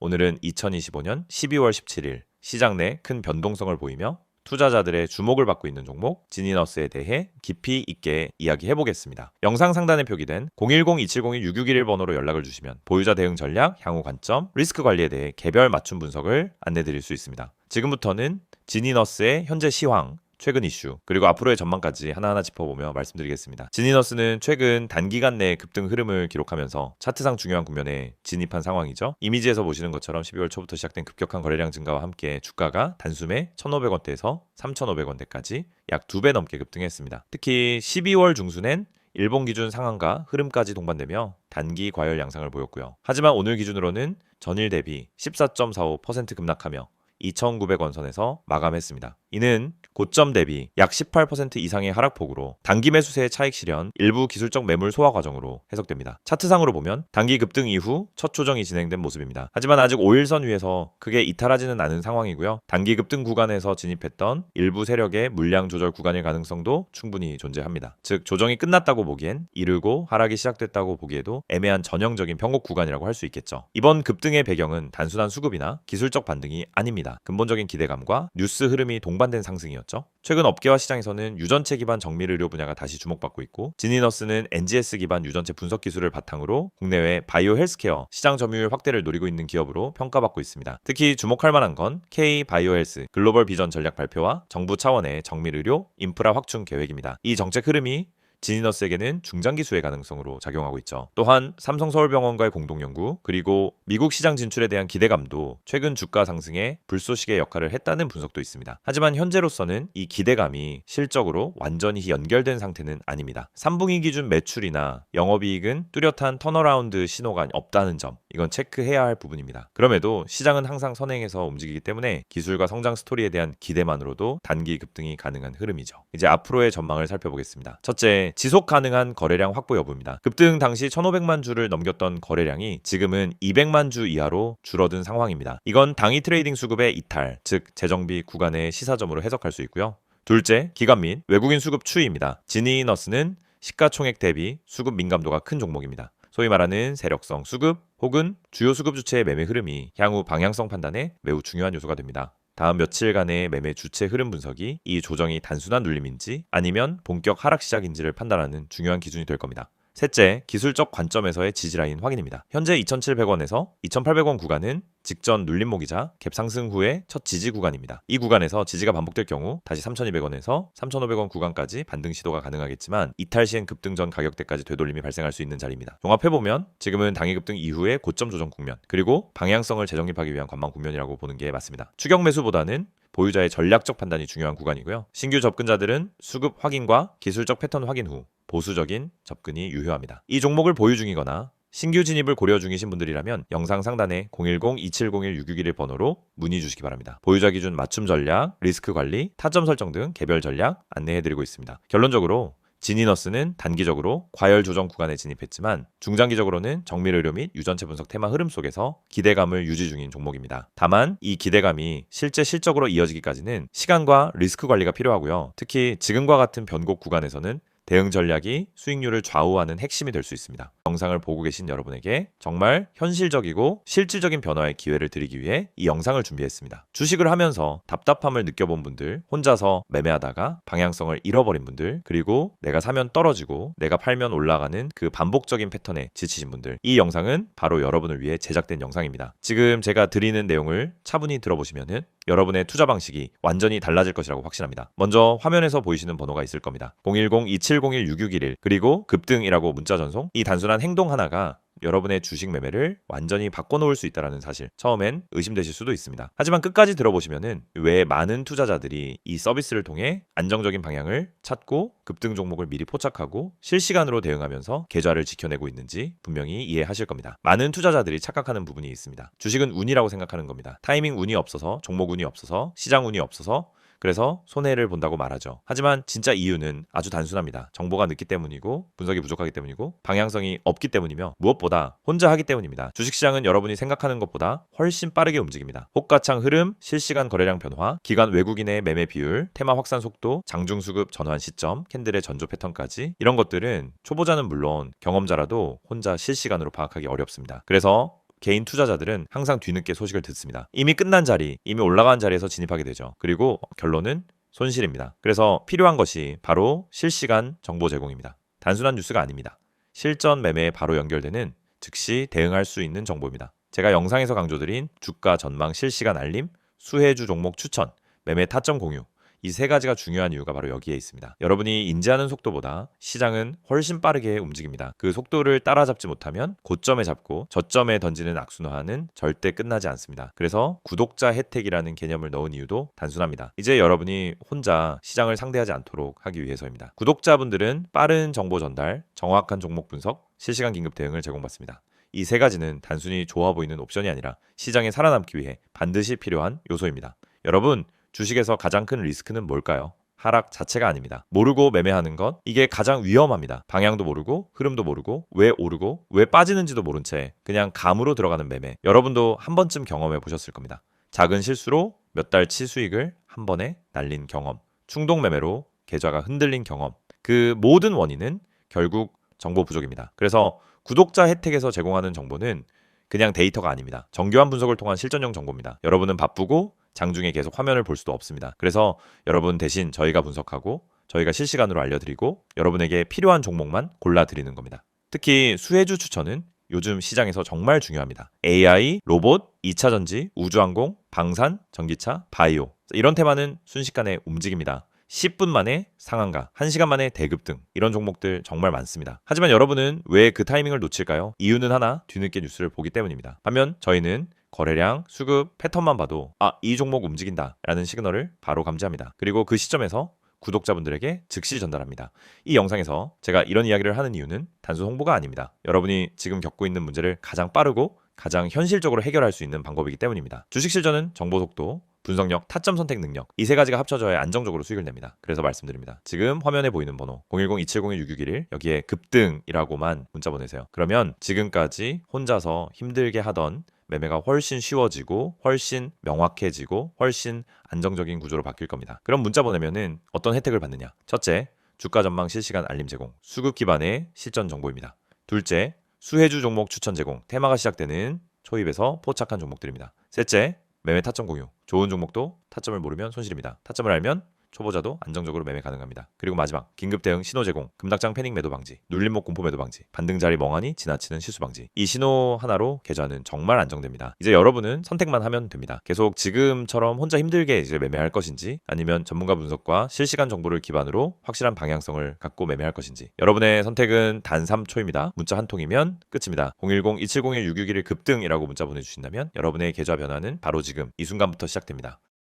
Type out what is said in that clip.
오늘은 2025년 12월 17일 시장 내 큰 변동성을 보이며 투자자들의 주목을 받고 있는 종목 지니너스에 대해 깊이 있게 이야기해 보겠습니다. 영상 상단에 표기된 010-2701-6611 번호로 연락을 주시면 보유자 대응 전략, 향후 관점, 리스크 관리에 대해 개별 맞춤 분석을 안내 드릴 수 있습니다. 지금부터는 지니너스의 현재 시황, 최근 이슈, 그리고 앞으로의 전망까지 하나하나 짚어보며 말씀드리겠습니다. 지니너스는 최근 단기간 내 급등 흐름을 기록하면서 차트상 중요한 국면에 진입한 상황이죠. 이미지에서 보시는 것처럼 12월 초부터 시작된 급격한 거래량 증가와 함께 주가가 단숨에 1,500원대에서 3,500원대까지 약 2배 넘게 급등했습니다. 특히 12월 중순엔 일본 기준 상한가 흐름까지 동반되며 단기 과열 양상을 보였고요. 하지만 오늘 기준으로는 전일 대비 14.45% 급락하며 2,900원 선에서 마감했습니다. 이는 고점 대비 약 18% 이상의 하락폭으로 단기 매수세의 차익 실현, 일부 기술적 매물 소화 과정으로 해석됩니다. 차트상으로 보면 단기 급등 이후 첫 조정이 진행된 모습입니다. 하지만 아직 5일선 위에서 크게 이탈하지는 않은 상황이고요. 단기 급등 구간에서 진입했던 일부 세력의 물량 조절 구간일 가능성도 충분히 존재합니다. 즉 조정이 끝났다고 보기엔 이르고 하락이 시작됐다고 보기에도 애매한 전형적인 변곡 구간이라고 할 수 있겠죠. 이번 급등의 배경은 단순한 수급이나 기술적 반등이 아닙니다. 근본적인 기대감과 뉴스 흐름이 동반된 상승이었죠. 최근 업계와 시장에서는 유전체 기반 정밀 의료 분야가 다시 주목받고 있고 지니너스는 NGS 기반 유전체 분석 기술을 바탕으로 국내외 바이오 헬스케어 시장 점유율 확대를 노리고 있는 기업으로 평가받고 있습니다. 특히 주목할 만한 건 K 바이오 헬스 글로벌 비전 전략 발표와 정부 차원의 정밀 의료 인프라 확충 계획입니다. 이 정책 흐름이 지니너스에게는 중장기 수혜 가능성으로 작용하고 있죠. 또한 삼성서울병원과의 공동연구 그리고 미국 시장 진출에 대한 기대감도 최근 주가 상승에 불쏘시개 역할을 했다는 분석도 있습니다. 하지만 현재로서는 이 기대감이 실적으로 완전히 연결된 상태는 아닙니다. 3분기 기준 매출이나 영업이익은 뚜렷한 턴어라운드 신호가 없다는 점, 이건 체크해야 할 부분입니다. 그럼에도 시장은 항상 선행해서 움직이기 때문에 기술과 성장 스토리에 대한 기대만으로도 단기 급등이 가능한 흐름이죠. 이제 앞으로의 전망을 살펴보겠습니다. 첫째, 지속 가능한 거래량 확보 여부입니다. 급등 당시 1,500만 주를 넘겼던 거래량이 지금은 200만 주 이하로 줄어든 상황입니다. 이건 당일 트레이딩 수급의 이탈, 즉 재정비 구간의 시사점으로 해석할 수 있고요. 둘째, 기관 및 외국인 수급 추이입니다. 지니너스는 시가총액 대비 수급 민감도가 큰 종목입니다. 소위 말하는 세력성 수급 혹은 주요 수급 주체의 매매 흐름이 향후 방향성 판단에 매우 중요한 요소가 됩니다. 다음 며칠간의 매매 주체 흐름 분석이 이 조정이 단순한 눌림인지 아니면 본격 하락 시작인지를 판단하는 중요한 기준이 될 겁니다. 셋째, 기술적 관점에서의 지지라인 확인입니다. 현재 2,700원에서 2,800원 구간은 직전 눌림목이자 갭 상승 후의 첫 지지 구간입니다. 이 구간에서 지지가 반복될 경우 다시 3,200원에서 3,500원 구간까지 반등 시도가 가능하겠지만 이탈 시엔 급등 전 가격대까지 되돌림이 발생할 수 있는 자리입니다. 종합해보면 지금은 당일 급등 이후의 고점 조정 국면 그리고 방향성을 재정립하기 위한 관망 국면이라고 보는 게 맞습니다. 추격 매수보다는 보유자의 전략적 판단이 중요한 구간이고요. 신규 접근자들은 수급 확인과 기술적 패턴 확인 후 보수적인 접근이 유효합니다. 이 종목을 보유 중이거나 신규 진입을 고려 중이신 분들이라면 영상 상단에 010-2701-6611 번호로 문의 주시기 바랍니다. 보유자 기준 맞춤 전략, 리스크 관리, 타점 설정 등 개별 전략 안내해드리고 있습니다. 결론적으로 지니너스는 단기적으로 과열 조정 구간에 진입했지만 중장기적으로는 정밀 의료 및 유전체 분석 테마 흐름 속에서 기대감을 유지 중인 종목입니다. 다만 이 기대감이 실제 실적으로 이어지기까지는 시간과 리스크 관리가 필요하고요. 특히 지금과 같은 변곡 구간에서는 대응 전략이 수익률을 좌우하는 핵심이 될 수 있습니다. 영상을 보고 계신 여러분에게 정말 현실적이고 실질적인 변화의 기회를 드리기 위해 이 영상을 준비했습니다. 주식을 하면서 답답함을 느껴본 분들, 혼자서 매매하다가 방향성을 잃어버린 분들, 그리고 내가 사면 떨어지고 내가 팔면 올라가는 그 반복적인 패턴에 지치신 분들, 이 영상은 바로 여러분을 위해 제작된 영상입니다. 지금 제가 드리는 내용을 차분히 들어보시면은 여러분의 투자 방식이 완전히 달라질 것이라고 확신합니다. 먼저 화면에서 보이시는 번호가 있을 겁니다. 010-2701-6611 그리고 급등이라고 문자 전송. 이 단순한 행동 하나가 여러분의 주식 매매를 완전히 바꿔놓을 수 있다는 사실, 처음엔 의심되실 수도 있습니다. 하지만 끝까지 들어보시면은 왜 많은 투자자들이 이 서비스를 통해 안정적인 방향을 찾고 급등 종목을 미리 포착하고 실시간으로 대응하면서 계좌를 지켜내고 있는지 분명히 이해하실 겁니다. 많은 투자자들이 착각하는 부분이 있습니다. 주식은 운이라고 생각하는 겁니다. 타이밍 운이 없어서, 종목 운이 없어서, 시장 운이 없어서 그래서 손해를 본다고 말하죠. 하지만 진짜 이유는 아주 단순합니다. 정보가 늦기 때문이고 분석이 부족하기 때문이고 방향성이 없기 때문이며 무엇보다 혼자 하기 때문입니다. 주식시장은 여러분이 생각하는 것보다 훨씬 빠르게 움직입니다. 호가창 흐름, 실시간 거래량 변화, 기관 외국인의 매매 비율, 테마 확산 속도, 장중수급 전환 시점, 캔들의 전조 패턴까지 이런 것들은 초보자는 물론 경험자라도 혼자 실시간으로 파악하기 어렵습니다. 그래서 개인 투자자들은 항상 뒤늦게 소식을 듣습니다. 이미 끝난 자리, 이미 올라간 자리에서 진입하게 되죠. 그리고 결론은 손실입니다. 그래서 필요한 것이 바로 실시간 정보 제공입니다. 단순한 뉴스가 아닙니다. 실전 매매에 바로 연결되는 즉시 대응할 수 있는 정보입니다. 제가 영상에서 강조드린 주가 전망 실시간 알림, 수혜주 종목 추천, 매매 타점 공유, 이 세 가지가 중요한 이유가 바로 여기에 있습니다. 여러분이 인지하는 속도보다 시장은 훨씬 빠르게 움직입니다. 그 속도를 따라잡지 못하면 고점에 잡고 저점에 던지는 악순환은 절대 끝나지 않습니다. 그래서 구독자 혜택이라는 개념을 넣은 이유도 단순합니다. 이제 여러분이 혼자 시장을 상대하지 않도록 하기 위해서입니다. 구독자분들은 빠른 정보 전달, 정확한 종목 분석, 실시간 긴급 대응을 제공받습니다. 이 세 가지는 단순히 좋아 보이는 옵션이 아니라 시장에 살아남기 위해 반드시 필요한 요소입니다. 여러분, 주식에서 가장 큰 리스크는 뭘까요? 하락 자체가 아닙니다. 모르고 매매하는 것, 이게 가장 위험합니다. 방향도 모르고 흐름도 모르고 왜 오르고 왜 빠지는지도 모른 채 그냥 감으로 들어가는 매매. 여러분도 한 번쯤 경험해 보셨을 겁니다. 작은 실수로 몇 달치 수익을 한 번에 날린 경험, 충동 매매로 계좌가 흔들린 경험. 그 모든 원인은 결국 정보 부족입니다. 그래서 구독자 혜택에서 제공하는 정보는 그냥 데이터가 아닙니다. 정교한 분석을 통한 실전형 정보입니다. 여러분은 바쁘고 장중에 계속 화면을 볼 수도 없습니다. 그래서 여러분 대신 저희가 분석하고 저희가 실시간으로 알려드리고 여러분에게 필요한 종목만 골라드리는 겁니다. 특히 수혜주 추천은 요즘 시장에서 정말 중요합니다. AI, 로봇, 2차 전지, 우주항공, 방산, 전기차, 바이오 이런 테마는 순식간에 움직입니다. 10분 만에 상한가, 1시간 만에 대급 등 이런 종목들 정말 많습니다. 하지만 여러분은 왜 그 타이밍을 놓칠까요? 이유는 하나, 뒤늦게 뉴스를 보기 때문입니다. 반면 저희는 거래량, 수급, 패턴만 봐도 이 종목 움직인다 라는 시그널을 바로 감지합니다. 그리고 그 시점에서 구독자분들에게 즉시 전달합니다. 이 영상에서 제가 이런 이야기를 하는 이유는 단순 홍보가 아닙니다. 여러분이 지금 겪고 있는 문제를 가장 빠르고 가장 현실적으로 해결할 수 있는 방법이기 때문입니다. 주식 실전은 정보 속도, 분석력, 타점 선택 능력 이 세 가지가 합쳐져야 안정적으로 수익을 냅니다. 그래서 말씀드립니다. 지금 화면에 보이는 번호 010-2701-6611 여기에 급등이라고만 문자 보내세요. 그러면 지금까지 혼자서 힘들게 하던 매매가 훨씬 쉬워지고 훨씬 명확해지고 훨씬 안정적인 구조로 바뀔 겁니다. 그럼 문자 보내면은 어떤 혜택을 받느냐? 첫째, 주가 전망 실시간 알림 제공, 수급 기반의 실전 정보입니다. 둘째, 수혜주 종목 추천 제공, 테마가 시작되는 초입에서 포착한 종목들입니다. 셋째, 매매 타점 공유, 좋은 종목도 타점을 모르면 손실입니다. 타점을 알면 초보자도 안정적으로 매매 가능합니다. 그리고 마지막, 긴급 대응 신호 제공, 금닥장 패닉 매도 방지, 눌림목 공포 매도 방지, 반등 자리 멍하니 지나치는 실수 방지. 이 신호 하나로 계좌는 정말 안정됩니다. 이제 여러분은 선택만 하면 됩니다. 계속 지금처럼 혼자 힘들게 이제 매매할 것인지 아니면 전문가 분석과 실시간 정보를 기반으로 확실한 방향성을 갖고 매매할 것인지. 여러분의 선택은 단 3초입니다. 문자 한 통이면 끝입니다. 010-2701-6611 급등이라고 문자 보내주신다면 여러분의 계좌 변화는 바로 지금 이 순간부터 시작됩니다.